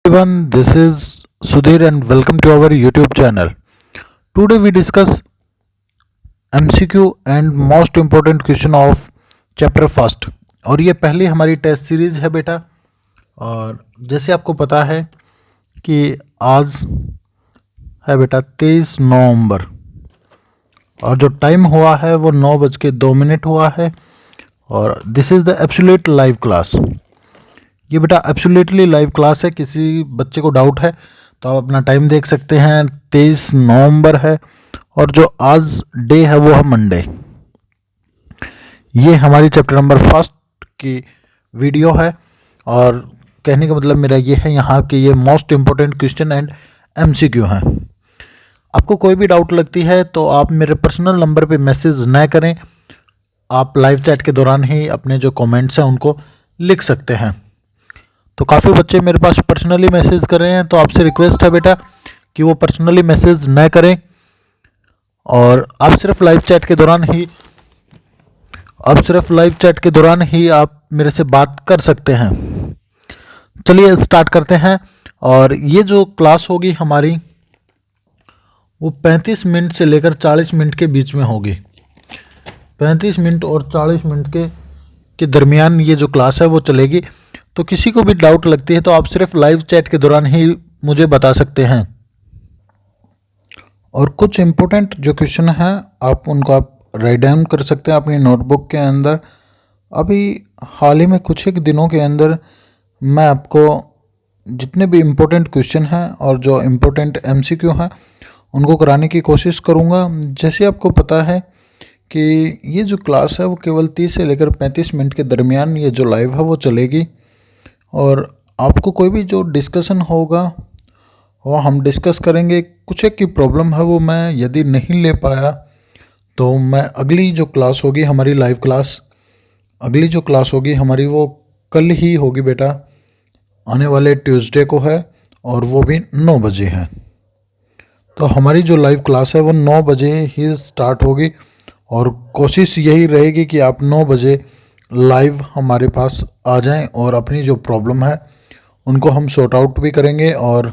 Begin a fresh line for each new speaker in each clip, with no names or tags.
Everyone, this is Sudhir and welcome to our YouTube channel. Today we discuss MCQ and most important question of chapter first. और ये पहली हमारी test series है बेटा। और जैसे आपको पता है कि आज है बेटा 23 नवंबर और जो टाइम हुआ है वो 9:02 हुआ है और this is the absolute live class. ये बेटा एब्सोल्युटली लाइव क्लास है। किसी बच्चे को डाउट है तो आप अपना टाइम देख सकते हैं। 23 नवंबर है और जो आज डे है वो है मंडे। ये हमारी चैप्टर नंबर फर्स्ट की वीडियो है और कहने का मतलब मेरा ये है यहाँ के ये most important question and MCQ हैं। आपको कोई भी डाउट लगती है तो आप मेरे पर्सनल नंबर पे मैसेज न करें, आप लाइव चैट के दौरान ही अपने जो कमेंट्स हैं उनको लिख सकते हैं। तो काफ़ी बच्चे मेरे पास पर्सनली मैसेज कर रहे हैं, तो आपसे रिक्वेस्ट है बेटा कि वो पर्सनली मैसेज न करें और आप सिर्फ लाइव चैट के दौरान ही आप मेरे से बात कर सकते हैं। चलिए स्टार्ट करते हैं। और ये जो क्लास होगी हमारी वो 35 मिनट से लेकर 40 मिनट के बीच में होगी। 35 मिनट और 40 मिनट के दरमियान ये जो क्लास है वो चलेगी। तो किसी को भी डाउट लगती है तो आप सिर्फ लाइव चैट के दौरान ही मुझे बता सकते हैं। और कुछ इम्पोर्टेंट जो क्वेश्चन हैं आप उनको राइट डाउन कर सकते हैं अपनी नोटबुक के अंदर। अभी हाल ही में कुछ एक दिनों के अंदर मैं आपको जितने भी इम्पोर्टेंट क्वेश्चन हैं और जो इम्पोर्टेंट एमसीक्यू हैं उनको कराने की कोशिश करूँगा। जैसे आपको पता है कि ये जो क्लास है वो केवल 30 से लेकर 35 मिनट के दरमियान ये जो लाइव है वो चलेगी। और आपको कोई भी जो डिस्कशन होगा वो हम डिस्कस करेंगे। कुछ एक की प्रॉब्लम है वो मैं यदि नहीं ले पाया तो मैं अगली जो क्लास होगी हमारी लाइव क्लास, अगली जो क्लास होगी हमारी वो कल ही होगी बेटा, आने वाले ट्यूसडे को है और वो भी 9 बजे है। तो हमारी जो लाइव क्लास है वो 9 बजे ही स्टार्ट होगी और कोशिश यही रहेगी कि आप 9 बजे लाइव हमारे पास आ जाएं और अपनी जो प्रॉब्लम है उनको हम सॉर्ट आउट भी करेंगे। और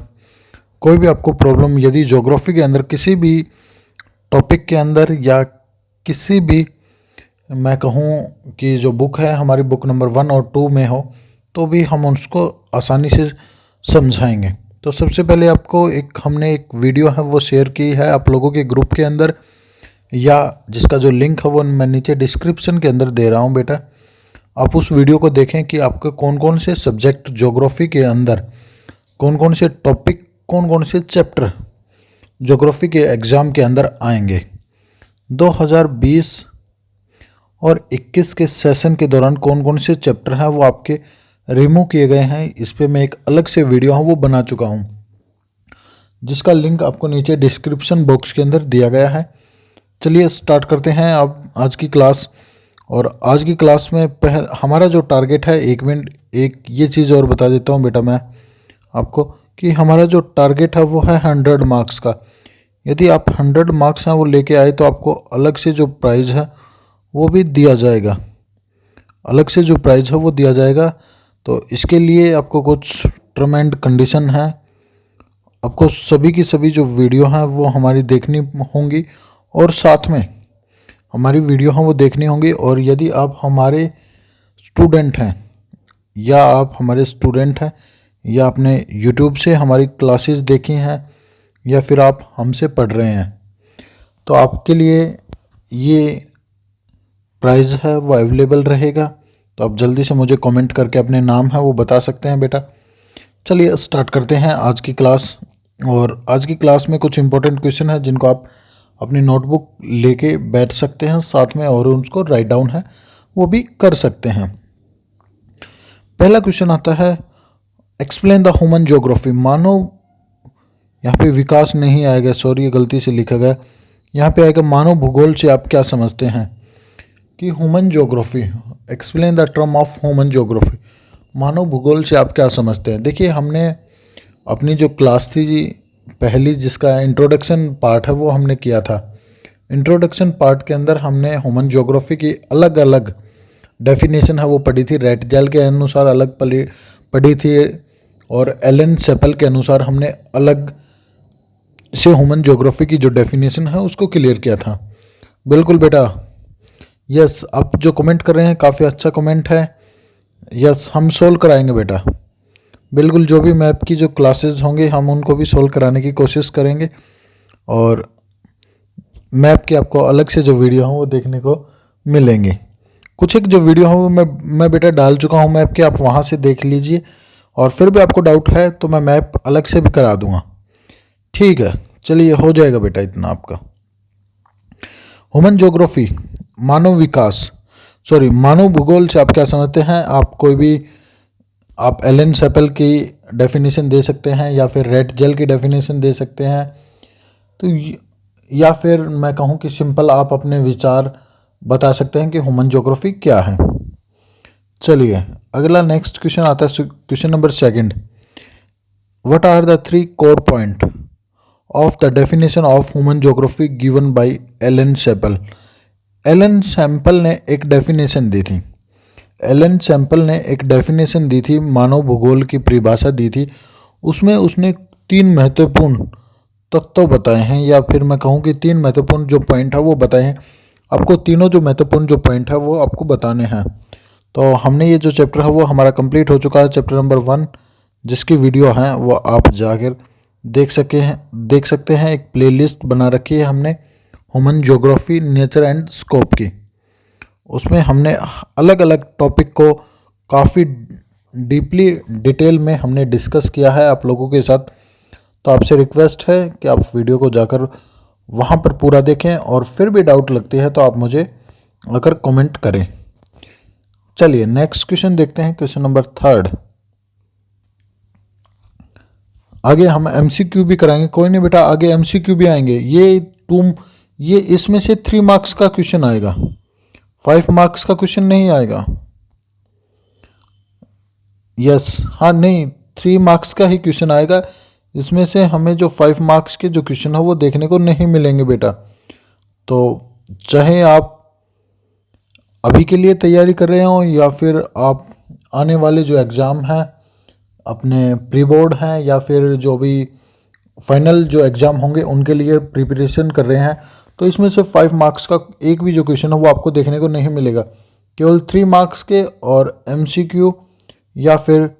कोई भी आपको प्रॉब्लम यदि ज्योग्राफी के अंदर किसी भी टॉपिक के अंदर या किसी भी मैं कहूँ कि जो बुक है हमारी बुक नंबर 1 और 2 में हो तो भी हम उसको आसानी से समझाएंगे। तो सबसे पहले आपको हमने एक वीडियो है वो शेयर की है आप लोगों के ग्रुप के अंदर, या जिसका जो लिंक है वो मैं नीचे डिस्क्रिप्शन के अंदर दे रहा हूँ बेटा। आप उस वीडियो को देखें कि आपके कौन कौन से सब्जेक्ट ज्योग्राफी के अंदर, कौन कौन से टॉपिक, कौन कौन से चैप्टर ज्योग्राफी के एग्ज़ाम के अंदर आएंगे। 2020 और 21 के सेशन के दौरान कौन कौन से चैप्टर हैं वो आपके रिमूव किए गए हैं। इस पर मैं एक अलग से वीडियो है वो बना चुका हूँ जिसका लिंक आपको नीचे डिस्क्रिप्शन बॉक्स के अंदर दिया गया है। चलिए स्टार्ट करते हैं अब आज की क्लास। और आज की क्लास में हमारा जो टारगेट है, एक ये चीज़ और बता देता हूँ बेटा मैं आपको कि हमारा जो टारगेट है वो है 100 मार्क्स का। यदि आप 100 मार्क्स हैं वो लेके आए तो आपको अलग से जो प्राइज़ है वो भी दिया जाएगा, अलग से जो प्राइज़ है वो दिया जाएगा। तो इसके लिए आपको कुछ टर्म एंड कंडीशन है, आपको सभी की सभी जो वीडियो हैं वो हमारी देखनी होंगी और साथ में हमारी वीडियो हैं वो देखनी होंगी। और यदि आप हमारे स्टूडेंट हैं या आपने यूट्यूब से हमारी क्लासेस देखी हैं या फिर आप हमसे पढ़ रहे हैं तो आपके लिए ये प्राइज़ है वो अवेलेबल रहेगा। तो आप जल्दी से मुझे कमेंट करके अपने नाम है वो बता सकते हैं बेटा। चलिए स्टार्ट करते हैं आज की क्लास। और आज की क्लास में कुछ इंपॉर्टेंट क्वेश्चन है जिनको आप अपनी नोटबुक लेके बैठ सकते हैं साथ में और उनको राइट डाउन है वो भी कर सकते हैं। पहला क्वेश्चन आता है एक्सप्लेन द ह्यूमन ज्योग्राफी। मानव, यहाँ पे विकास नहीं आएगा, सॉरी ये गलती से लिखा गया, यहाँ पे आएगा मानव भूगोल से आप क्या समझते हैं। कि human geography, explain the term of human geography, मानव भूगोल से आप क्या समझते हैं। देखिए हमने अपनी जो क्लास थी पहली जिसका इंट्रोडक्शन पार्ट है वो हमने किया था। इंट्रोडक्शन पार्ट के अंदर हमने ह्यूमन ज्योग्राफी की अलग अलग डेफिनेशन है वो पढ़ी थी, रेट जेल के अनुसार अलग पढ़ी थी और एलन सेपल के अनुसार हमने अलग से ह्यूमन ज्योग्राफी की जो डेफिनेशन है उसको क्लियर किया था। बिल्कुल बेटा, यस, आप जो कमेंट कर रहे हैं काफ़ी अच्छा कमेंट है। यस, हम सोल्व कराएंगे बेटा, बिल्कुल। जो भी मैप की जो क्लासेस होंगे हम उनको भी सोल्व कराने की कोशिश करेंगे, और मैप के आपको अलग से जो वीडियो हों वो देखने को मिलेंगे। कुछ एक जो वीडियो हो वो मैं बेटा डाल चुका हूँ मैप के, आप वहाँ से देख लीजिए, और फिर भी आपको डाउट है तो मैं मैप अलग से भी करा दूंगा। ठीक है, चलिए हो जाएगा बेटा इतना आपका। ह्यूमन ज्योग्राफी, मानव विकास, सॉरी मानव भूगोल से आप क्या समझते हैं? आप कोई भी आप एलन सेपल की डेफिनेशन दे सकते हैं, या फिर रेड जेल की डेफिनेशन दे सकते हैं, तो या फिर मैं कहूँ कि सिंपल आप अपने विचार बता सकते हैं कि ह्यूमन ज्योग्राफी क्या है। चलिए अगला नेक्स्ट क्वेश्चन आता है, question number 2। What are the 3 core point of the definition of human geography given by Ellen Semple? Ellen Semple ने एक डेफिनेशन दी थी, एलन सैम्पल ने एक डेफिनेशन दी थी, मानव भूगोल की परिभाषा दी थी। उसमें उसने 3 महत्वपूर्ण तत्व बताए हैं, या फिर मैं कहूँ कि 3 महत्वपूर्ण जो पॉइंट है वो बताए हैं। आपको तीनों जो महत्वपूर्ण जो पॉइंट है वो आपको बताने हैं। तो हमने ये जो चैप्टर है वो हमारा कंप्लीट हो चुका है, चैप्टर नंबर 1, जिसकी वीडियो है वो आप जाकर देख सकते हैं। एक प्लेलिस्ट बना रखी है हमने human geography nature and scope की। उसमें हमने अलग अलग टॉपिक को काफ़ी डीपली डिटेल में हमने डिस्कस किया है आप लोगों के साथ। तो आपसे रिक्वेस्ट है कि आप वीडियो को जाकर वहाँ पर पूरा देखें, और फिर भी डाउट लगती है तो आप मुझे अगर कमेंट करें। चलिए नेक्स्ट क्वेश्चन देखते हैं, क्वेश्चन नंबर 3। आगे हम एमसीक्यू भी कराएंगे, कोई नहीं बेटा, आगे एमसीक्यू भी आएंगे। ये इसमें से 3 मार्क्स का क्वेश्चन आएगा, 5 मार्क्स का क्वेश्चन नहीं आएगा। यस, हाँ, नहीं, 3 मार्क्स का ही क्वेश्चन आएगा। इसमें से हमें जो 5 मार्क्स के जो क्वेश्चन है वो देखने को नहीं मिलेंगे बेटा। तो चाहे आप अभी के लिए तैयारी कर रहे हो, या फिर आप आने वाले जो एग्ज़ाम हैं अपने प्री बोर्ड हैं, या फिर जो भी फाइनल जो एग्ज़ाम होंगे उनके लिए प्रिपरेशन कर रहे हैं, तो इसमें से 5 मार्क्स का एक भी जो क्वेश्चन है वो आपको देखने को नहीं मिलेगा। केवल 3 मार्क्स के और एमसीक्यू या फिर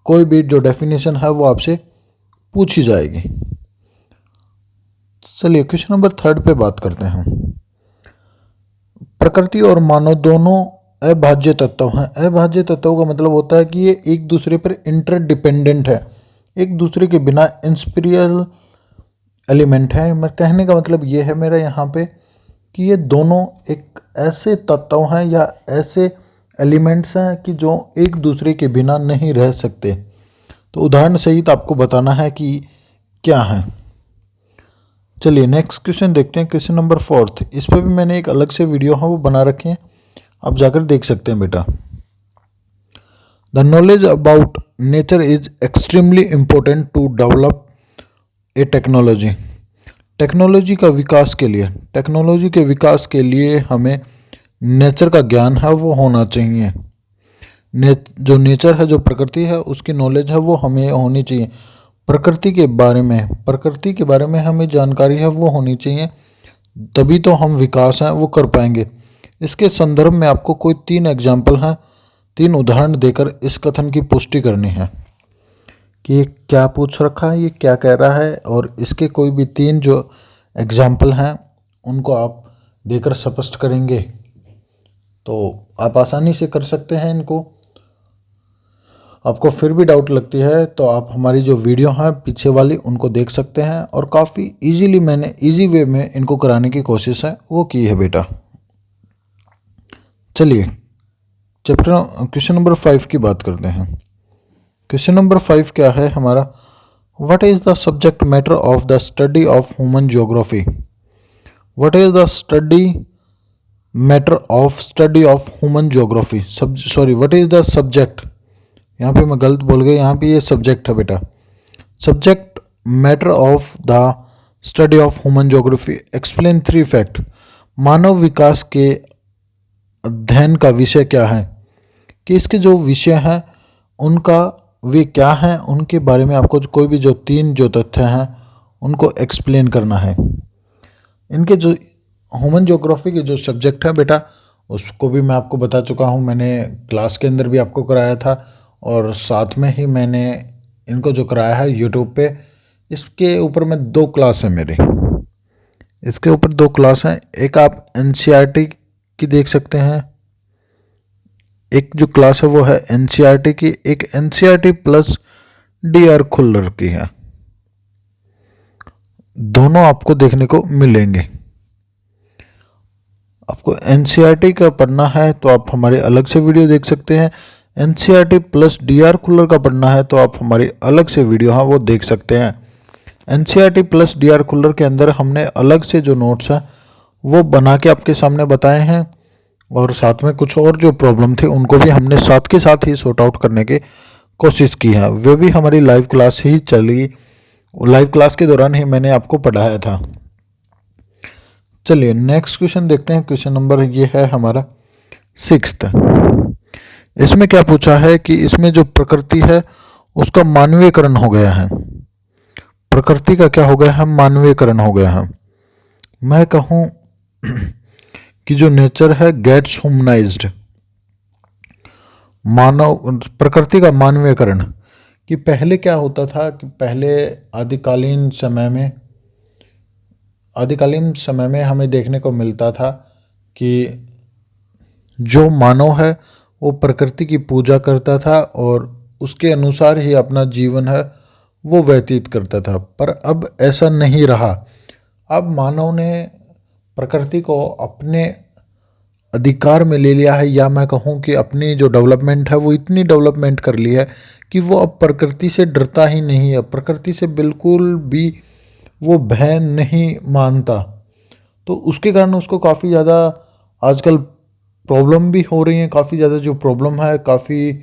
कोई भी जो डेफिनेशन है वो आपसे पूछी जाएगी। चलिए क्वेश्चन नंबर 3 पे बात करते हैं। प्रकृति और मानव दोनों अभाज्य तत्व हैं। अभाज्य तत्वों का मतलब होता है कि ये एक दूसरे पर इंटरडिपेंडेंट है, एक दूसरे के बिना इंस्पीरियल एलिमेंट है। मैं कहने का मतलब ये है मेरा यहाँ पे कि ये दोनों एक ऐसे तत्व हैं या ऐसे एलिमेंट्स हैं कि जो एक दूसरे के बिना नहीं रह सकते। तो उदाहरण सहित आपको बताना है कि क्या है। चलिए नेक्स्ट क्वेश्चन देखते हैं, क्वेश्चन नंबर 4। इस पर भी मैंने एक अलग से वीडियो है वो बना रखे हैं, आप जाकर देख सकते हैं बेटा। The knowledge about nature is extremely important to develop a technology. Technology के विकास के लिए हमें नेचर का ज्ञान है वो होना चाहिए। जो नेचर है, जो प्रकृति है, उसकी नॉलेज है वो हमें होनी चाहिए। प्रकृति के बारे में हमें जानकारी है वो होनी चाहिए, तभी तो हम विकास हैं वो कर पाएंगे। इसके संदर्भ में आपको कोई 3 एग्जाम्पल हैं, 3 उदाहरण देकर इस कथन की पुष्टि करनी है कि ये क्या पूछ रखा है, ये क्या कह रहा है, और इसके कोई भी 3 जो एग्जाम्पल हैं उनको आप देकर स्पष्ट करेंगे तो आप आसानी से कर सकते हैं इनको। आपको फिर भी डाउट लगती है तो आप हमारी जो वीडियो हैं पीछे वाली उनको देख सकते हैं, और काफ़ी इजीली मैंने इजी वे में इनको कराने की कोशिश है वो की है बेटा। चलिए क्वेश्चन नंबर 5 की बात करते हैं। क्वेश्चन नंबर 5 क्या है हमारा? What is the subject matter of the study of human geography? What is the matter of study of human geography? What is the subject, यहाँ पे मैं गलत बोल गया, यहाँ पे ये सब्जेक्ट है बेटा। Subject matter of the study of human geography explain 3 fact. मानव विकास के अध्ययन का विषय क्या है, कि इसके जो विषय हैं उनका वे क्या हैं उनके बारे में आपको कोई भी जो 3 जो तथ्य हैं उनको एक्सप्लेन करना है। इनके जो ह्यूमन ज्योग्राफी के जो सब्जेक्ट है बेटा, उसको भी मैं आपको बता चुका हूँ, मैंने क्लास के अंदर भी आपको कराया था और साथ में ही मैंने इनको जो कराया है यूट्यूब पे। इसके ऊपर में 2 क्लास है मेरी, इसके ऊपर 2 क्लास हैं। एक आप एनसीईआरटी की देख सकते हैं, एक जो क्लास है वो है एनसीईआरटी की, एक एनसीईआरटी प्लस डीआर खुल्लर की है। दोनों आपको देखने को मिलेंगे। आपको एनसीईआरटी का पढ़ना है तो आप हमारे अलग से वीडियो देख सकते हैं, एनसीईआरटी प्लस डीआर खुल्लर का पढ़ना है तो आप हमारी अलग से वीडियो हाँ वो देख सकते हैं। एनसीईआरटी प्लस डीआर खुल्लर के अंदर हमने अलग से जो नोट्स हैं वो बना के आपके सामने बताए हैं और साथ में कुछ और जो प्रॉब्लम थे उनको भी हमने साथ के साथ ही सॉर्ट आउट करने की कोशिश की है। वे भी हमारी लाइव क्लास ही चली, लाइव क्लास के दौरान ही मैंने आपको पढ़ाया था। चलिए नेक्स्ट क्वेश्चन देखते हैं। क्वेश्चन नंबर ये है हमारा 6th। इसमें क्या पूछा है कि इसमें जो प्रकृति है उसका मानवीयकरण हो गया है। प्रकृति का क्या हो गया है? मानवीयकरण हो गया है। मैं कहूँ कि जो नेचर है गेट्स ह्यूमनाइज्ड, मानव प्रकृति का मानवीयकरण। कि पहले क्या होता था कि पहले आदिकालीन समय में हमें देखने को मिलता था कि जो मानव है वो प्रकृति की पूजा करता था और उसके अनुसार ही अपना जीवन है वो व्यतीत करता था। पर अब ऐसा नहीं रहा। अब मानव ने प्रकृति को अपने अधिकार में ले लिया है, या मैं कहूँ कि अपनी जो डेवलपमेंट है वो इतनी डेवलपमेंट कर ली है कि वो अब प्रकृति से डरता ही नहीं है, प्रकृति से बिल्कुल भी वो भय नहीं मानता। तो उसके कारण उसको काफ़ी ज़्यादा आजकल प्रॉब्लम भी हो रही हैं। काफ़ी ज़्यादा जो प्रॉब्लम है, काफ़ी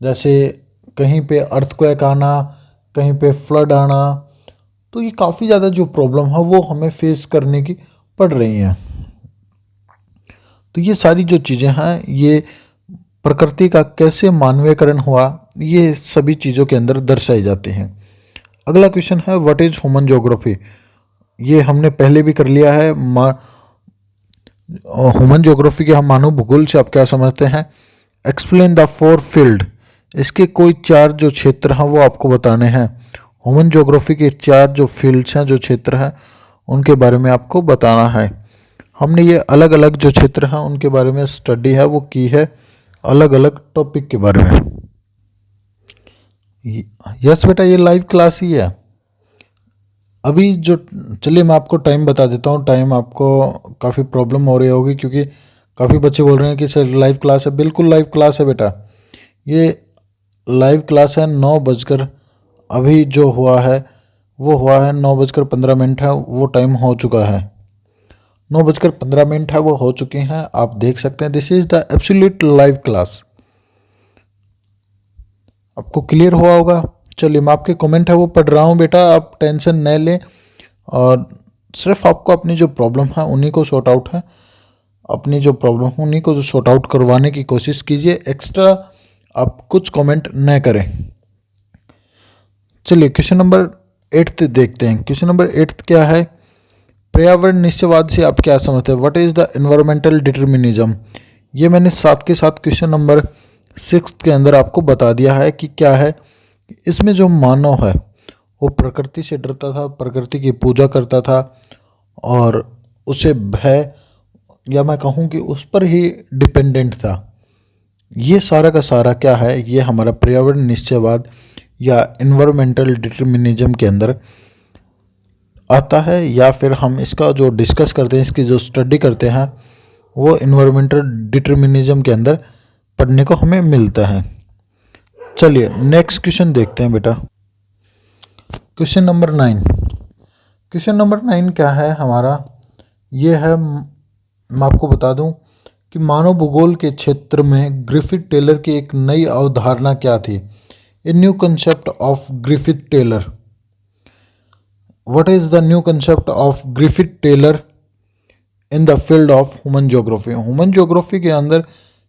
जैसे कहीं पे अर्थक्वेक आना, कहीं पे फ्लड आना, तो ये काफ़ी ज़्यादा जो प्रॉब्लम है वो हमें फेस करने की पड़ रही हैं। तो ये सारी जो चीज़ें हैं ये प्रकृति का कैसे मानवीयकरण हुआ, ये सभी चीज़ों के अंदर दर्शाई जाते हैं। अगला क्वेश्चन है व्हाट इज ह्यूमन ज्योग्राफी। ये हमने पहले भी कर लिया है। ह्यूमन ज्योग्राफी के हम मानव भूगोल से आप क्या समझते हैं? Explain the 4 field. इसके कोई 4 जो क्षेत्र हैं वो आपको बताने हैं। ह्यूमन ज्योग्राफी के 4 जो फील्ड्स हैं, जो क्षेत्र हैं, उनके बारे में आपको बताना है। हमने ये अलग अलग जो क्षेत्र हैं उनके बारे में स्टडी है वो की है, अलग अलग टॉपिक के बारे में। यस बेटा, ये लाइव क्लास ही है अभी जो। चलिए मैं आपको टाइम बता देता हूँ। टाइम आपको काफ़ी प्रॉब्लम हो रही होगी क्योंकि काफ़ी बच्चे बोल रहे हैं कि सर लाइव क्लास है। बिल्कुल लाइव क्लास है बेटा, ये लाइव क्लास है। 9 बजकर अभी जो हुआ है वो हुआ है 9:15 है, वो टाइम हो चुका है। 9:15 है वो हो चुके हैं, आप देख सकते हैं। This is the absolute live class. आपको क्लियर हुआ होगा। चलिए मैं आपके कमेंट है वो पढ़ रहा हूँ बेटा, आप टेंशन न लें और सिर्फ आपको अपनी जो प्रॉब्लम है उन्हीं को सॉर्ट आउट है, अपनी जो प्रॉब्लम है उन्हीं को जो सॉर्ट आउट करवाने की कोशिश कीजिए। एक्स्ट्रा आप कुछ कमेंट न करें। चलिए क्वेश्चन नंबर 8 देखते हैं। क्वेश्चन नंबर 8 क्या है? पर्यावरण निश्चयवाद से आप क्या समझते हैं? What is the environmental determinism. ये मैंने साथ के साथ क्वेश्चन नंबर 6 के अंदर आपको बता दिया है कि क्या है। इसमें जो मानव है वो प्रकृति से डरता था, प्रकृति की पूजा करता था और उसे भय, या मैं कहूँ कि उस पर ही डिपेंडेंट था। ये सारा का सारा क्या है? ये हमारा पर्यावरण निश्चयवाद या एनवायरमेंटल डिटर्मिनिज्म के अंदर आता है, या फिर हम इसका जो डिस्कस करते हैं, इसकी जो स्टडी करते हैं, वो एनवायरमेंटल डिटर्मिनिज्म के अंदर पढ़ने को हमें मिलता है। चलिए नेक्स्ट क्वेश्चन देखते हैं बेटा। Question number 9। क्वेश्चन नंबर 9 क्या है हमारा? ये है, मैं आपको बता दूं कि मानव भूगोल के क्षेत्र में ग्रिफिथ टेलर की एक नई अवधारणा क्या थी? A new concept of Griffith Taylor. What is the new concept of Griffith Taylor in the field of human geography. Human geography के अंदर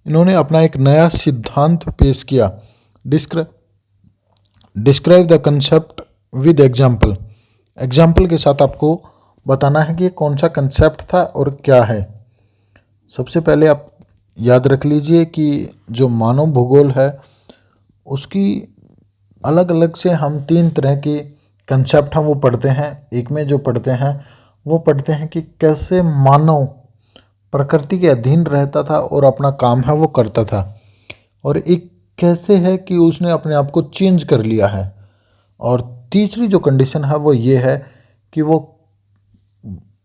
इन्होंने अपना एक नया सिद्धांत पेश किया। Describe the concept with example. Example के साथ आपको बताना है कि ये कौन सा कंसेप्ट था और क्या है। सबसे पहले आप याद रख लीजिए कि जो मानव भूगोल है उसकी अलग अलग से हम 3 तरह के कंसेप्ट हम वो पढ़ते हैं। एक में जो पढ़ते हैं वो पढ़ते हैं कि कैसे मानव प्रकृति के अधीन रहता था और अपना काम है वो करता था, और एक कैसे है कि उसने अपने आप को चेंज कर लिया है। और तीसरी जो कंडीशन है वो ये है कि वो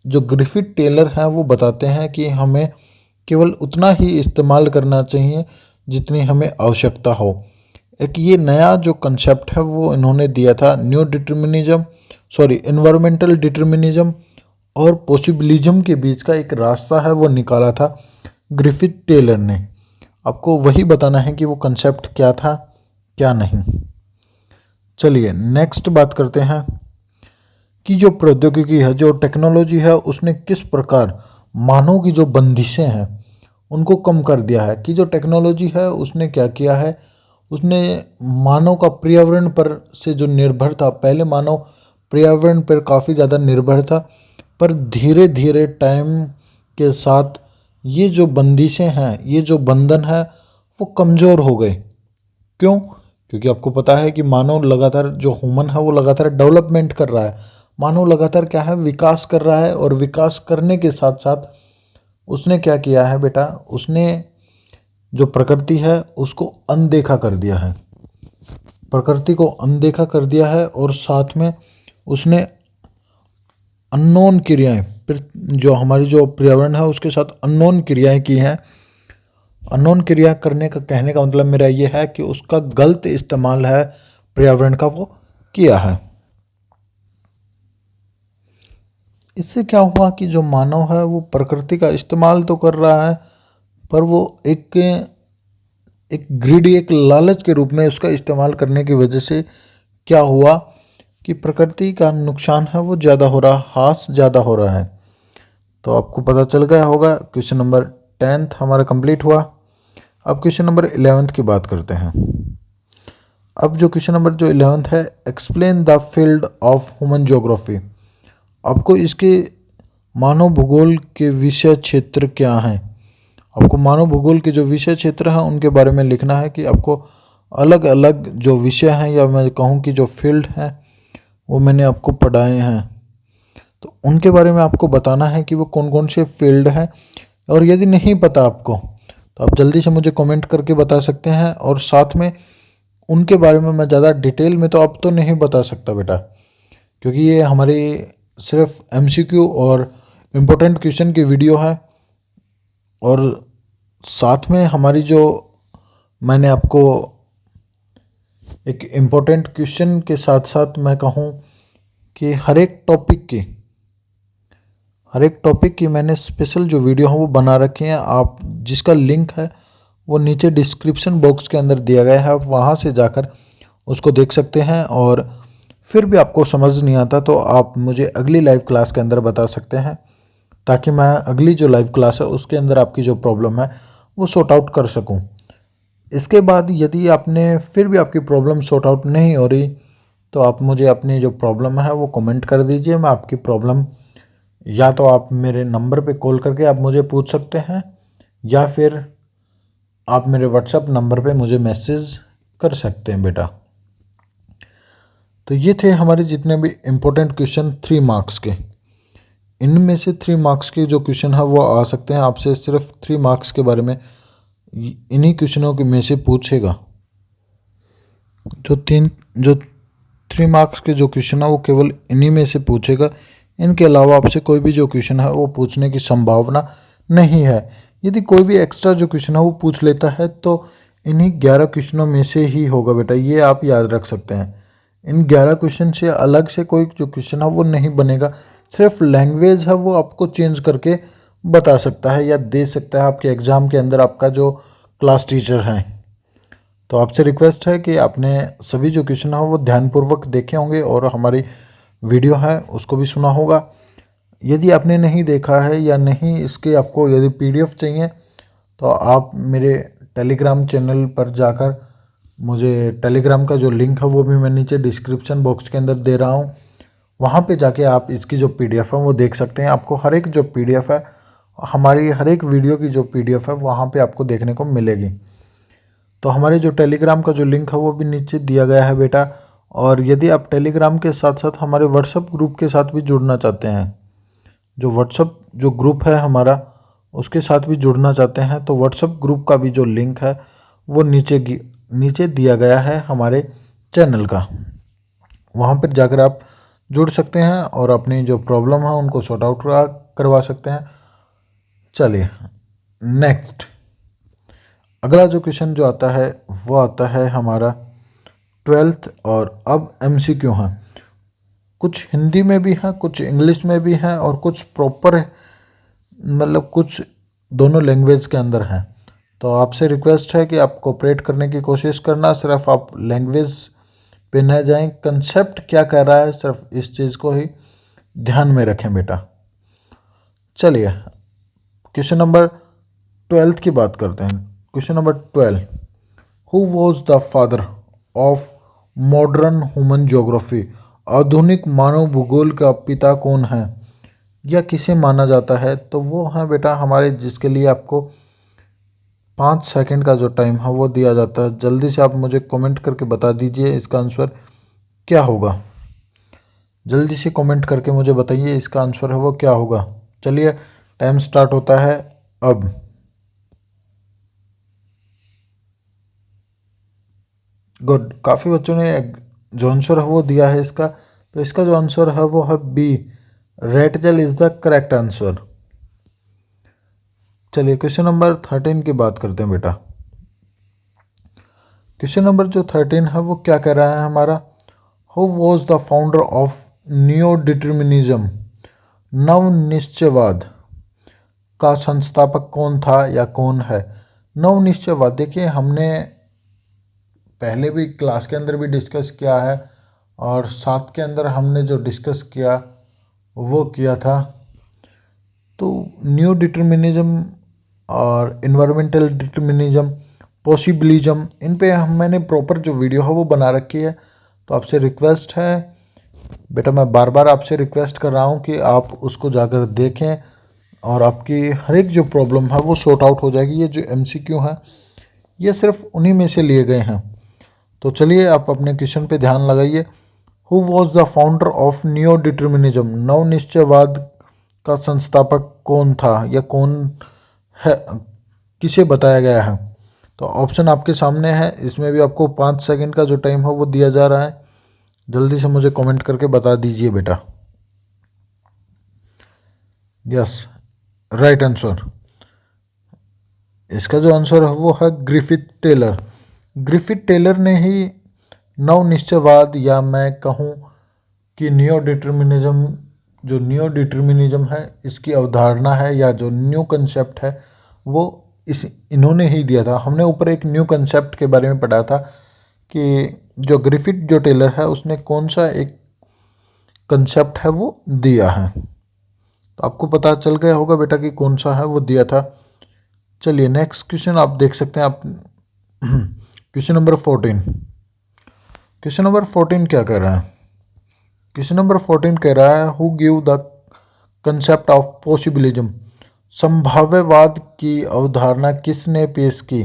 जो ग्रिफिथ टेलर हैं वो बताते हैं कि हमें केवल उतना ही इस्तेमाल करना चाहिए जितनी हमें आवश्यकता हो। एक ये नया जो कंसेप्ट है वो इन्होंने दिया था, एनवायरमेंटल डिटर्मिनिज्म और पॉसिबिलिज्म के बीच का एक रास्ता है वो निकाला था ग्रिफिथ टेलर ने। आपको वही बताना है कि वो कंसेप्ट क्या था क्या नहीं। चलिए नेक्स्ट बात करते हैं कि जो प्रौद्योगिकी है, जो टेक्नोलॉजी है, उसने किस प्रकार मानव की जो बंदिशें हैं उनको कम कर दिया है। कि जो टेक्नोलॉजी है उसने क्या किया है, उसने मानव का पर्यावरण पर से जो निर्भर था, पहले मानव पर्यावरण पर काफ़ी ज़्यादा निर्भर था, पर धीरे धीरे टाइम के साथ ये जो बंदिशें हैं, ये जो बंधन है वो कमज़ोर हो गए। क्यों? क्योंकि आपको पता है कि मानव लगातार, जो ह्यूमन है वो लगातार डेवलपमेंट कर रहा है। मानव लगातार क्या है, विकास कर रहा है, और विकास करने के साथ साथ उसने क्या किया है बेटा, उसने जो प्रकृति है उसको अनदेखा कर दिया है। प्रकृति को अनदेखा कर दिया है, और साथ में उसने अननोन क्रियाएं, जो हमारी जो पर्यावरण है उसके साथ अननोन क्रियाएं की हैं। अननोन क्रिया करने का कहने का मतलब मेरा ये है कि उसका गलत इस्तेमाल है पर्यावरण का वो किया है। इससे क्या हुआ कि जो मानव है वो प्रकृति का इस्तेमाल तो कर रहा है, पर वो एक ग्रीडी, एक लालच के रूप में उसका इस्तेमाल करने की वजह से क्या हुआ कि प्रकृति का नुकसान है वो ज़्यादा हो रहा, हास ज़्यादा हो रहा है। तो आपको पता चल गया होगा। क्वेश्चन नंबर 10th हमारा कंप्लीट हुआ। अब क्वेश्चन नंबर 11th की बात करते हैं। अब जो क्वेश्चन नंबर जो 11th है, explain the field of human geography. आपको इसके मानव भूगोल के विषय क्षेत्र क्या हैं, आपको मानव भूगोल के जो विषय क्षेत्र हैं उनके बारे में लिखना है। कि आपको अलग अलग जो विषय हैं, या मैं कहूँ कि जो फील्ड हैं वो मैंने आपको पढ़ाए हैं, तो उनके बारे में आपको बताना है कि वो कौन कौन से फील्ड हैं। और यदि नहीं पता आपको तो आप जल्दी से मुझे कमेंट करके बता सकते हैं। और साथ में उनके बारे में मैं ज़्यादा डिटेल में तो अब तो नहीं बता सकता बेटा, क्योंकि ये हमारी सिर्फ MCQ और इम्पोर्टेंट क्वेश्चन की वीडियो है। और साथ में हमारी जो मैंने आपको एक इम्पोर्टेंट क्वेश्चन के साथ साथ मैं कहूँ कि हर एक टॉपिक की मैंने स्पेशल जो वीडियो है वो बना रखी हैं। आप जिसका लिंक है वो नीचे डिस्क्रिप्शन बॉक्स के अंदर दिया गया है, वहाँ से जाकर उसको देख सकते हैं। और फिर भी आपको समझ नहीं आता तो आप मुझे अगली लाइव क्लास के अंदर बता सकते हैं, ताकि मैं अगली जो लाइव क्लास है उसके अंदर आपकी जो प्रॉब्लम है वो सॉर्ट आउट कर सकूं। इसके बाद यदि आपने फिर भी आपकी प्रॉब्लम सॉर्ट आउट नहीं हो रही तो आप मुझे अपनी जो प्रॉब्लम है वो कमेंट कर दीजिए। मैं आपकी प्रॉब्लम या तो आप मेरे नंबर पे कॉल करके आप मुझे पूछ सकते हैं, या फिर आप मेरे व्हाट्सएप नंबर पे मुझे मैसेज कर सकते हैं बेटा। तो ये थे हमारे जितने भी इम्पोर्टेंट क्वेश्चन 3 मार्क्स के। इनमें से 3 मार्क्स के जो क्वेश्चन है वो आ सकते हैं आपसे सिर्फ 3 मार्क्स के बारे में इन्हीं क्वेश्चनों के में से पूछेगा। जो 3 मार्क्स के जो क्वेश्चन है वो केवल इन्हीं में से पूछेगा। इनके अलावा आपसे कोई भी जो क्वेश्चन है वो पूछने की संभावना नहीं है। यदि कोई भी एक्स्ट्रा जो क्वेश्चन है वो पूछ लेता है तो इन्हीं 11 क्वेश्चनों में से ही होगा बेटा, ये आप याद रख सकते हैं। इन 11 क्वेश्चन से अलग से कोई जो क्वेश्चन है वो नहीं बनेगा। सिर्फ लैंग्वेज है वो आपको चेंज करके बता सकता है या दे सकता है आपके एग्ज़ाम के अंदर आपका जो क्लास टीचर हैं। तो आपसे रिक्वेस्ट है कि आपने सभी जो क्वेश्चन है वो ध्यानपूर्वक देखे होंगे और हमारी वीडियो है उसको भी सुना होगा। यदि आपने नहीं देखा है या नहीं इसके आपको यदि PDF चाहिए तो आप मेरे टेलीग्राम चैनल पर जाकर मुझे टेलीग्राम का जो लिंक है वो भी मैं नीचे डिस्क्रिप्शन बॉक्स के अंदर दे रहा हूँ। वहाँ पे जाके आप इसकी जो पीडीएफ है वो देख सकते हैं। आपको हर एक जो पीडीएफ है, हमारी हर एक वीडियो की जो पीडीएफ है वहाँ पे आपको देखने को मिलेगी। तो हमारे जो टेलीग्राम का जो लिंक है वो भी नीचे दिया गया है बेटा। और यदि आप टेलीग्राम के साथ साथ हमारे व्हाट्सएप ग्रुप के साथ भी जुड़ना चाहते हैं, जो व्हाट्सएप जो ग्रुप है हमारा उसके साथ भी जुड़ना चाहते हैं, तो व्हाट्सएप ग्रुप का भी जो लिंक है वो नीचे दिया गया है हमारे चैनल का। वहाँ पर जाकर आप जुड़ सकते हैं और अपनी जो प्रॉब्लम है उनको सॉर्ट आउट करवा सकते हैं। चलिए नेक्स्ट, अगला जो क्वेश्चन जो आता है वो आता है हमारा 12th। और अब MCQ हैं, कुछ हिंदी में भी हैं, कुछ इंग्लिश में भी हैं और कुछ प्रॉपर मतलब कुछ दोनों लैंग्वेज के अंदर हैं। तो आपसे रिक्वेस्ट है कि आप कोऑपरेट करने की कोशिश करना, सिर्फ आप लैंग्वेज पे न जाएं, कंसेप्ट क्या कह रहा है सिर्फ इस चीज़ को ही ध्यान में रखें बेटा। चलिए क्वेश्चन नंबर 12 की बात करते हैं। Question number 12, who was the father of modern human geography? आधुनिक मानव भूगोल का पिता कौन है या किसे माना जाता है? तो वो है बेटा हमारे, जिसके लिए आपको 5 सेकंड का जो टाइम है वो दिया जाता है। जल्दी से आप मुझे कमेंट करके बता दीजिए इसका आंसर क्या होगा। जल्दी से कमेंट करके मुझे बताइए इसका आंसर है वो क्या होगा। चलिए टाइम स्टार्ट होता है अब। गुड, काफ़ी बच्चों ने जो आंसर है वो दिया है इसका। तो इसका जो आंसर है वो है B, Ratzel is the correct answer. चलिए क्वेश्चन नंबर 13 की बात करते हैं बेटा। क्वेश्चन नंबर जो 13 है वो क्या कह रहा है हमारा, who was the founder of न्यो determinism? नव निश्चयवाद का संस्थापक कौन था या कौन है? नव निश्चयवाद, देखिए हमने पहले भी क्लास के अंदर भी डिस्कस किया है और साथ के अंदर हमने जो डिस्कस किया वो किया था। तो न्यू डिटर्मिनिज्म और इन्वायरमेंटल डिटर्मिनिज्म, पॉसिबिलिज्म, इन पे मैंने प्रॉपर जो वीडियो है वो बना रखी है। तो आपसे रिक्वेस्ट है बेटा, मैं बार बार आपसे रिक्वेस्ट कर रहा हूँ कि आप उसको जाकर देखें और आपकी हर एक जो प्रॉब्लम है वो सॉर्ट आउट हो जाएगी। ये जो MCQ है ये सिर्फ उन्हीं में से लिए गए हैं। तो चलिए आप अपने क्वेश्चन पे ध्यान लगाइए। Who was the founder of न्यो determinism? नव निश्चयवाद का संस्थापक कौन था या कौन है, किसे बताया गया है? तो ऑप्शन आपके सामने है, इसमें भी आपको 5 सेकंड का जो टाइम है वो दिया जा रहा है। जल्दी से मुझे कमेंट करके बता दीजिए बेटा। Yes, right answer. इसका जो आंसर है वो है ग्रिफिथ टेलर। ग्रिफिथ टेलर ने ही नव निश्चयवाद, या मैं कहूँ कि नियो डिटर्मिनिज्म, जो नियो डिटर्मिनिज्म है इसकी अवधारणा है या जो न्यू कंसेप्ट है वो इन्होंने ही दिया था। हमने ऊपर एक न्यू कंसेप्ट के बारे में पढ़ा था कि जो ग्रिफिथ जो टेलर है उसने कौन सा एक कंसेप्ट है वो दिया है। तो आपको पता चल गया होगा बेटा कि कौन सा है वो दिया था। चलिए नेक्स्ट क्वेश्चन आप देख सकते हैं आप। Question number 14। क्वेश्चन नंबर 14 क्या कह रहा है? क्वेश्चन नंबर 14 कह रहा है, who give the concept of possibilism? संभाव्यवाद की अवधारणा किसने पेश की?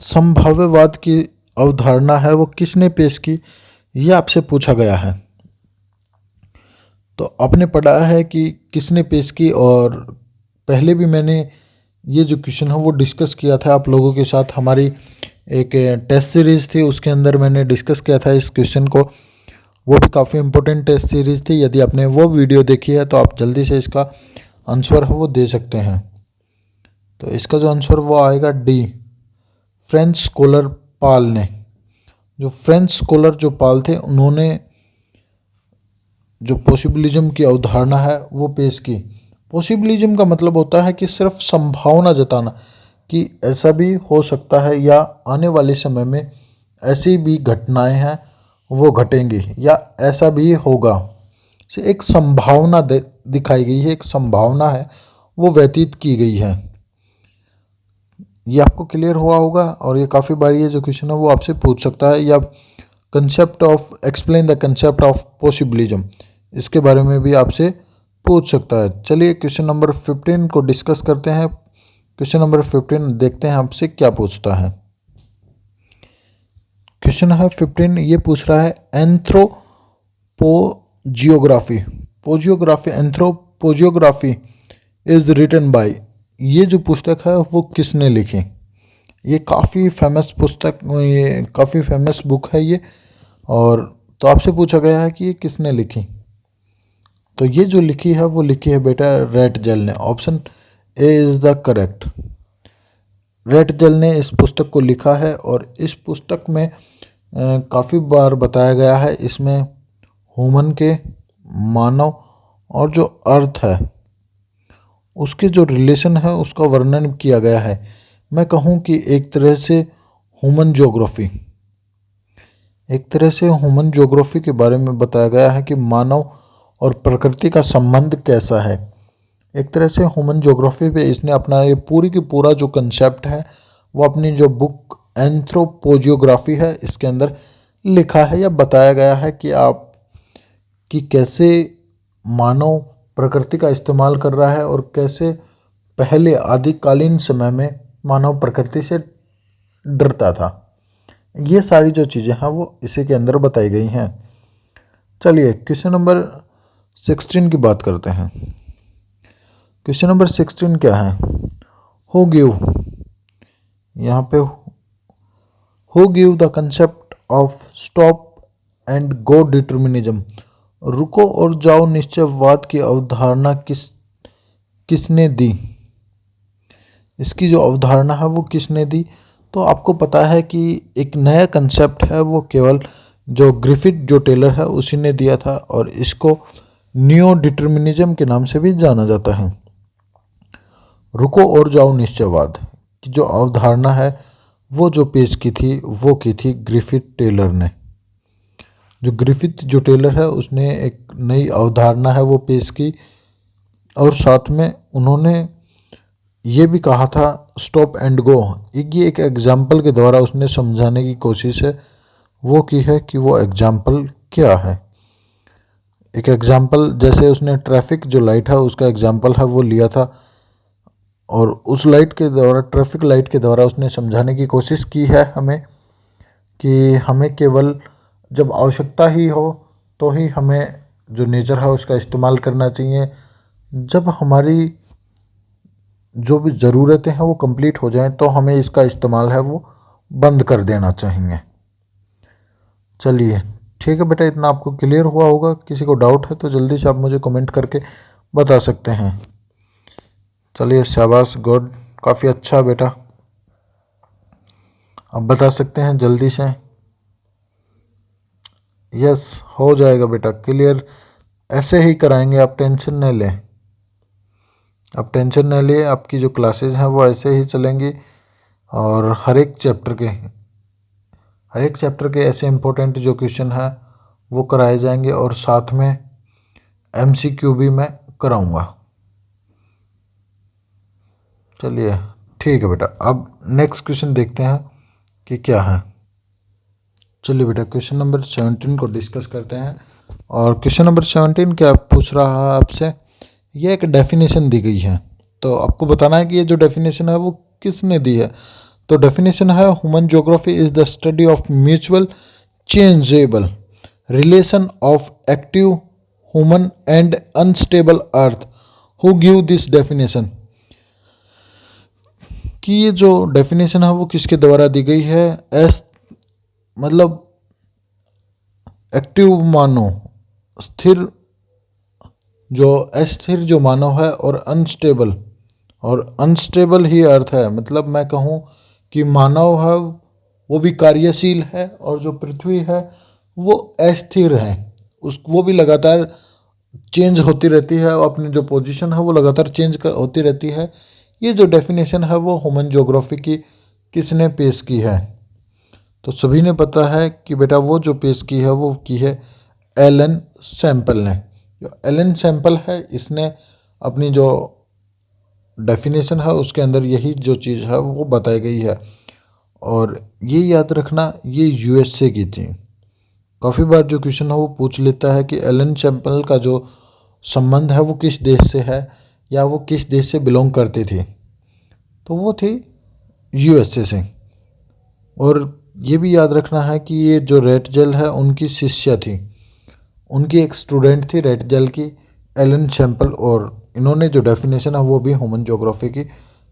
संभाव्यवाद की अवधारणा है वो किसने पेश की, ये आपसे पूछा गया है। तो आपने पढ़ा है कि किसने पेश की, और पहले भी मैंने ये जो क्वेश्चन है वो डिस्कस किया था आप लोगों के साथ। हमारी एक टेस्ट सीरीज़ थी उसके अंदर मैंने डिस्कस किया था इस क्वेश्चन को। वो भी काफ़ी इम्पोर्टेंट टेस्ट सीरीज़ थी। यदि आपने वो वीडियो देखी है तो आप जल्दी से इसका आंसर है वो दे सकते हैं। तो इसका जो आंसर वो आएगा डी, फ्रेंच स्कॉलर पाल ने। जो फ्रेंच स्कॉलर जो पाल थे उन्होंने जो पॉसिबिलिज्म की अवधारणा है वो पेश की। पॉसिबिलिज्म का मतलब होता है कि सिर्फ संभावना जताना कि ऐसा भी हो सकता है या आने वाले समय में ऐसी भी घटनाएं हैं वो घटेंगी या ऐसा भी होगा। से एक संभावना दिखाई गई है, एक संभावना है वो व्यतीत की गई है। ये आपको क्लियर हुआ होगा। और ये काफ़ी बार ये जो क्वेश्चन है वो आपसे पूछ सकता है, या concept of explain the concept of possibilism, इसके बारे में भी आपसे पूछ सकता है। चलिए क्वेश्चन नंबर 15 को डिस्कस करते हैं। क्वेश्चन नंबर 15 देखते हैं आपसे क्या पूछता है। क्वेश्चन है 15, ये पूछ रहा है एंथ्रोपोजियोग्राफी। एंथ्रोपोजियोग्राफी इज रिटन बाय, ये जो पुस्तक है वो किसने लिखी। ये काफ़ी फेमस पुस्तक, ये काफ़ी फेमस बुक है ये। और तो आपसे पूछा गया है कि ये किसने लिखी। तो ये जो लिखी है वो लिखी है बेटा रेट जेल ने। Option A is the correct. Ratzel ने इस पुस्तक को लिखा है। और इस पुस्तक में काफ़ी बार बताया गया है, इसमें ह्यूमन के, मानव और जो अर्थ है उसके जो रिलेशन है उसका वर्णन किया गया है। मैं कहूँ कि एक तरह से ह्यूमन ज्योग्राफी के बारे में बताया गया है कि मानव और प्रकृति का संबंध कैसा है। एक तरह से ह्यूमन ज्योग्राफी पे इसने अपना ये पूरी की पूरा जो कंसेप्ट है वो अपनी जो बुक एंथ्रोपोजियोग्राफी है इसके अंदर लिखा है या बताया गया है कि आप कि कैसे मानव प्रकृति का इस्तेमाल कर रहा है और कैसे पहले आदिकालीन समय में मानव प्रकृति से डरता था। ये सारी जो चीज़ें हैं वो इसी के अंदर बताई गई हैं। चलिए क्वेश्चन नंबर 16 की बात करते हैं। क्वेश्चन नंबर 16 क्या है, हु गिव, यहाँ पे who give the concept of stop and go determinism, रुको और जाओ निश्चयवाद की अवधारणा किसने दी। इसकी जो अवधारणा है वो किसने दी। तो आपको पता है कि एक नया कंसेप्ट है वो केवल जो ग्रिफिथ जो टेलर है उसी ने दिया था, और इसको नियो डिटर्मिनिज्म के नाम से भी जाना जाता है। रुको और जाओ निश्चयवाद की जो अवधारणा है वो जो पेश की थी ग्रिफिथ टेलर ने। जो ग्रिफिथ जो टेलर है उसने एक नई अवधारणा है वो पेश की, और साथ में उन्होंने ये भी कहा था स्टॉप एंड गो। ये एक एग्जाम्पल के द्वारा उसने समझाने की कोशिश है वो की है कि वो एग्जाम्पल क्या है। एक एग्जाम्पल जैसे उसने ट्रैफिक जो लाइट है उसका एग्जाम्पल है वो लिया था, और उस लाइट के द्वारा, ट्रैफिक लाइट के द्वारा उसने समझाने की कोशिश की है हमें कि हमें केवल जब आवश्यकता ही हो तो ही हमें जो नेचर है उसका इस्तेमाल करना चाहिए। जब हमारी जो भी ज़रूरतें हैं वो कंप्लीट हो जाएं तो हमें इसका इस्तेमाल है वो बंद कर देना चाहिए। चलिए ठीक है बेटा, इतना आपको क्लियर हुआ होगा। किसी को डाउट है तो जल्दी से आप मुझे कमेंट करके बता सकते हैं। चलिए शाबाश, गुड, काफ़ी अच्छा बेटा, अब बता सकते हैं जल्दी से। यस, हो जाएगा बेटा क्लियर, ऐसे ही कराएंगे, आप टेंशन न लें। आप टेंशन न लिए, आपकी जो क्लासेस हैं वो ऐसे ही चलेंगी, और हर एक चैप्टर के ऐसे इम्पोर्टेंट जो क्वेश्चन है वो कराए जाएंगे, और साथ में MCQ भी मैं कराऊंगा। चलिए ठीक है बेटा, अब नेक्स्ट क्वेश्चन देखते हैं कि क्या है। चलिए बेटा क्वेश्चन नंबर 17 को डिस्कस करते हैं। और क्वेश्चन नंबर 17 क्या पूछ रहा है आपसे, ये एक डेफिनेशन दी गई है, तो आपको बताना है कि ये जो डेफिनेशन है वो किसने दी है। तो डेफिनेशन है human geography is the study of mutual changeable relation of active human and unstable earth. Who give this definition, कि ये जो डेफिनेशन है वो किसके द्वारा दी गई है। मतलब एक्टिव मानव, स्थिर जो अस्थिर जो मानव है, और अनस्टेबल ही अर्थ है। मतलब मैं कहूँ कि मानव है वो भी कार्यशील है, और जो पृथ्वी है वो अस्थिर है, वो भी लगातार चेंज होती रहती है, और अपनी जो पोजीशन है वो लगातार होती रहती है। ये जो डेफिनेशन है वो ह्यूमन ज्योग्राफी की किसने पेश की है। तो सभी ने पता है कि बेटा वो जो पेश की है वो की है एलन सैम्पल ने। जो एलन सैम्पल है इसने अपनी जो डेफिनेशन है उसके अंदर यही जो चीज़ है वो बताई गई है। और ये याद रखना ये यूएसए की थी। काफ़ी बार जो क्वेश्चन है वो पूछ लेता है कि एलन चैपल का जो संबंध है वो किस देश से है या वो किस देश से बिलोंग करती थी, तो वो थी यूएसए से। और ये भी याद रखना है कि ये जो रेट जेल है उनकी शिष्या थी, उनकी एक स्टूडेंट थी रेट जेल की, एलन चैपल। और इन्होंने जो डेफिनेशन है वो भी ह्यूमन ज्योग्राफी की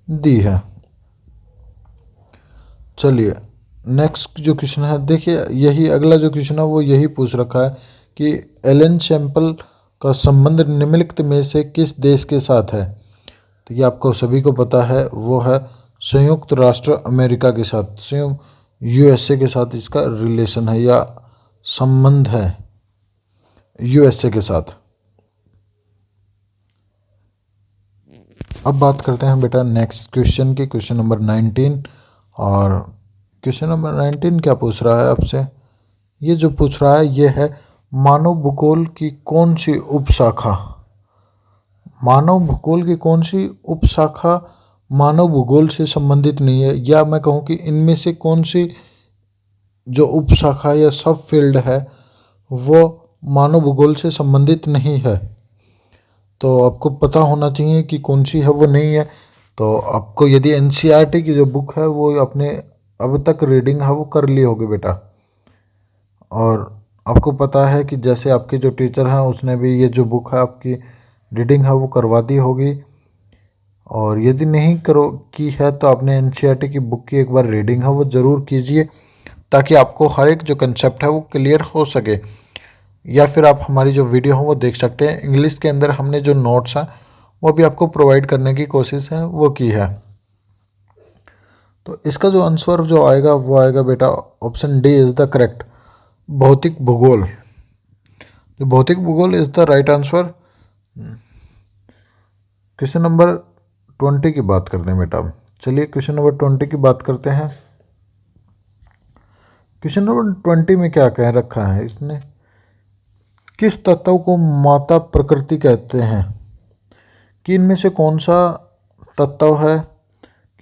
दी है। चलिए नेक्स्ट जो क्वेश्चन है, देखिए यही अगला जो क्वेश्चन है वो यही पूछ रखा है कि एलन चैपल का संबंध निम्नलिखित में से किस देश के साथ है। तो ये आपको सभी को पता है, वो है संयुक्त राष्ट्र अमेरिका के साथ, संयुक्त यूएसए के साथ इसका रिलेशन है या संबंध है यूएसए के साथ। अब बात करते हैं बेटा नेक्स्ट क्वेश्चन की, क्वेश्चन नंबर 19। और क्वेश्चन नंबर 19 क्या पूछ रहा है आपसे, ये जो पूछ रहा है ये है मानव भूगोल की कौन सी उपशाखा, मानव भूगोल की कौन सी उपशाखा मानव भूगोल से संबंधित नहीं है, या मैं कहूँ कि इनमें से कौन सी जो उपशाखा या सब फील्ड है वो मानव भूगोल से संबंधित नहीं है। तो आपको पता होना चाहिए कि कौन सी है वो नहीं है। तो आपको यदि एनसीईआरटी की जो बुक है वो अपने अब तक रीडिंग है वो कर ली होगी बेटा। और आपको पता है कि जैसे आपके जो टीचर हैं उसने भी ये जो बुक है आपकी रीडिंग है वो करवा दी होगी। और यदि नहीं करो की है तो आपने एनसीईआरटी की बुक की एक बार रीडिंग है वो ज़रूर कीजिए, ताकि आपको हर एक जो कंसेप्ट है वो क्लियर हो सके। या फिर आप हमारी जो वीडियो हो वो देख सकते हैं, इंग्लिश के अंदर हमने जो नोट्स हैं वो भी आपको प्रोवाइड करने की कोशिश है वो की है। तो इसका जो आंसर जो आएगा वो आएगा बेटा option D is the correct, भौतिक भूगोल। जो भौतिक भूगोल is the right answer. Question number 20 की बात करते हैं बेटा। चलिए क्वेश्चन नंबर 20 की बात करते हैं। क्वेश्चन नंबर 20 में क्या कह रखा है इसने, किस तत्व को माता प्रकृति कहते हैं, कि इनमें से कौन सा तत्व है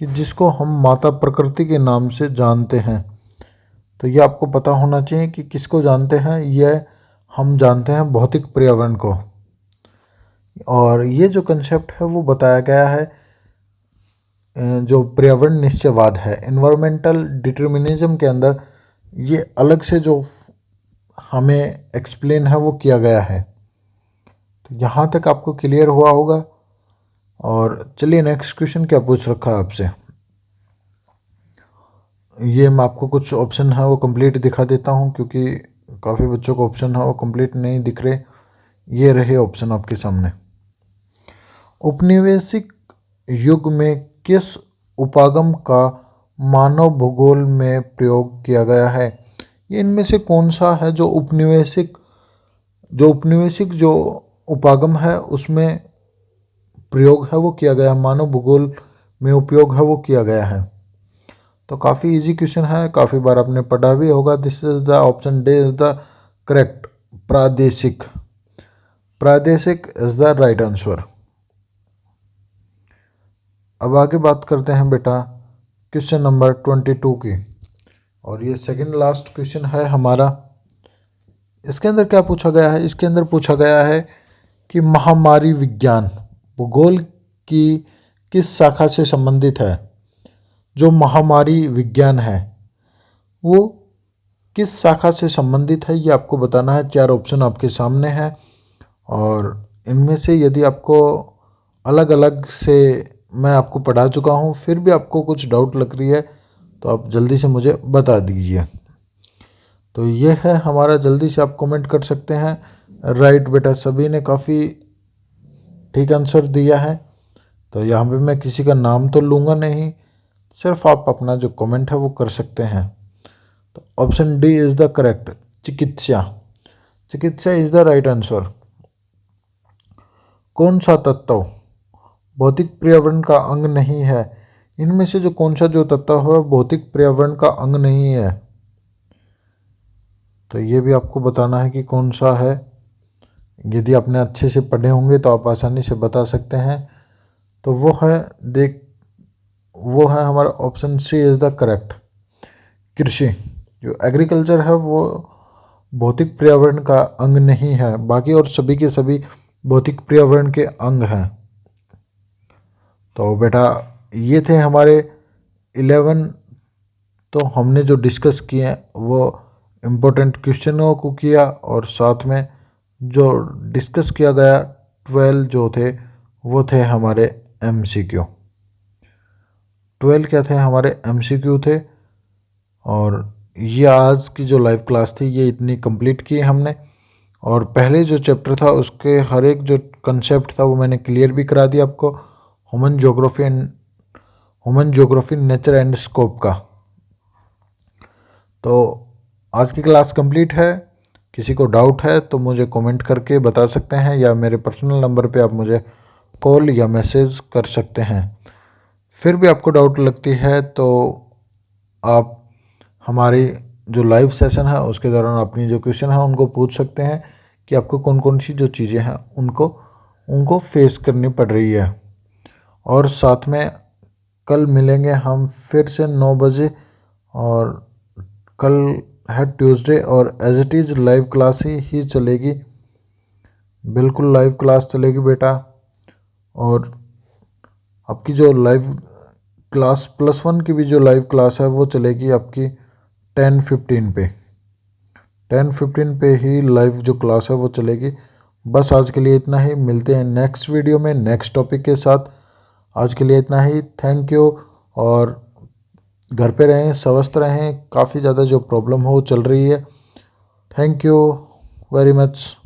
कि जिसको हम माता प्रकृति के नाम से जानते हैं। तो ये आपको पता होना चाहिए कि किसको जानते हैं, यह हम जानते हैं भौतिक पर्यावरण को। और ये जो कंसेप्ट है वो बताया गया है जो पर्यावरण निश्चयवाद है, एनवायरमेंटल डिटर्मिनिज्म के अंदर ये अलग से जो हमें एक्सप्लेन है वो किया गया है। तो यहाँ तक आपको क्लियर हुआ होगा। और चलिए नेक्स्ट क्वेश्चन क्या पूछ रखा है आपसे, ये मैं आपको कुछ ऑप्शन है वो कंप्लीट दिखा देता हूँ, क्योंकि काफ़ी बच्चों को ऑप्शन है वो कंप्लीट नहीं दिख रहे। ये रहे ऑप्शन आपके सामने। उपनिवेशिक युग में किस उपागम का मानव भूगोल में प्रयोग किया गया है। ये इनमें से कौन सा है जो उपनिवेशिक जो उपागम है उसमें प्रयोग है वो किया गया है, मानव भूगोल में उपयोग है वो किया गया है। तो काफ़ी इजी क्वेश्चन है, काफ़ी बार आपने पढ़ा भी होगा। This is the option D is the correct, प्रादेशिक। प्रादेशिक इज द राइट आंसर। अब आगे बात करते हैं बेटा क्वेश्चन नंबर 22 की, और ये सेकंड लास्ट क्वेश्चन है हमारा। इसके अंदर क्या पूछा गया है, इसके अंदर पूछा गया है कि महामारी विज्ञान भूगोल की किस शाखा से संबंधित है। जो महामारी विज्ञान है वो किस शाखा से संबंधित है ये आपको बताना है। 4 ऑप्शन आपके सामने हैं, और इनमें से यदि आपको अलग अलग से मैं आपको पढ़ा चुका हूँ फिर भी आपको कुछ डाउट लग रही है तो आप जल्दी से मुझे बता दीजिए। तो ये है हमारा, जल्दी से आप कमेंट कर सकते हैं। राइट बेटा, सभी ने काफ़ी ठीक आंसर दिया है। तो यहाँ पे मैं किसी का नाम तो लूँगा नहीं, सिर्फ आप अपना जो कमेंट है वो कर सकते हैं। तो option D is the correct, चिकित्सा। चिकित्सा इज़ द राइट आंसर। कौन सा तत्व भौतिक पर्यावरण का अंग नहीं है। इनमें से जो कौन सा जो तत्व है भौतिक पर्यावरण का अंग नहीं है। तो ये भी आपको बताना है कि कौन सा है। यदि आपने अच्छे से पढ़े होंगे तो आप आसानी से बता सकते हैं। तो वो है देख वो है हमारा option C is the correct. कृषि, जो एग्रीकल्चर है वो भौतिक पर्यावरण का अंग नहीं है, बाकी और सभी के सभी भौतिक पर्यावरण के अंग हैं। तो बेटा ये थे हमारे 11, तो हमने जो डिस्कस किए वो इम्पोर्टेंट क्वेश्चनों को किया, और साथ में जो डिस्कस किया गया 12 जो थे वो थे हमारे MCQ। 12 क्या थे हमारे MCQ थे। और ये आज की जो लाइव क्लास थी ये इतनी कंप्लीट की हमने, और पहले जो चैप्टर था उसके हर एक जो कंसेप्ट था वो मैंने क्लियर भी करा दिया आपको, human geography nature and scope का। तो आज की क्लास कंप्लीट है। किसी को डाउट है तो मुझे कमेंट करके बता सकते हैं, या मेरे पर्सनल नंबर पे आप मुझे कॉल या मैसेज कर सकते हैं। फिर भी आपको डाउट लगती है तो आप हमारी जो लाइव सेशन है उसके दौरान अपनी जो क्वेश्चन है उनको पूछ सकते हैं कि आपको कौन कौन सी जो चीज़ें हैं उनको फेस करनी पड़ रही है। और साथ में कल मिलेंगे हम फिर से 9 बजे, और कल है ट्यूसडे, और as it is live class ही चलेगी, बिल्कुल लाइव क्लास चलेगी बेटा। और आपकी जो लाइव क्लास +1 की भी जो लाइव क्लास है वो चलेगी आपकी 10:15 पे, 10:15 पे ही लाइव जो क्लास है वो चलेगी। बस आज के लिए इतना ही, मिलते हैं नेक्स्ट वीडियो में नेक्स्ट टॉपिक के साथ। आज के लिए इतना ही, थैंक यू। और घर पे रहें, स्वस्थ रहें, काफ़ी ज़्यादा जो प्रॉब्लम हो चल रही है। Thank you very much.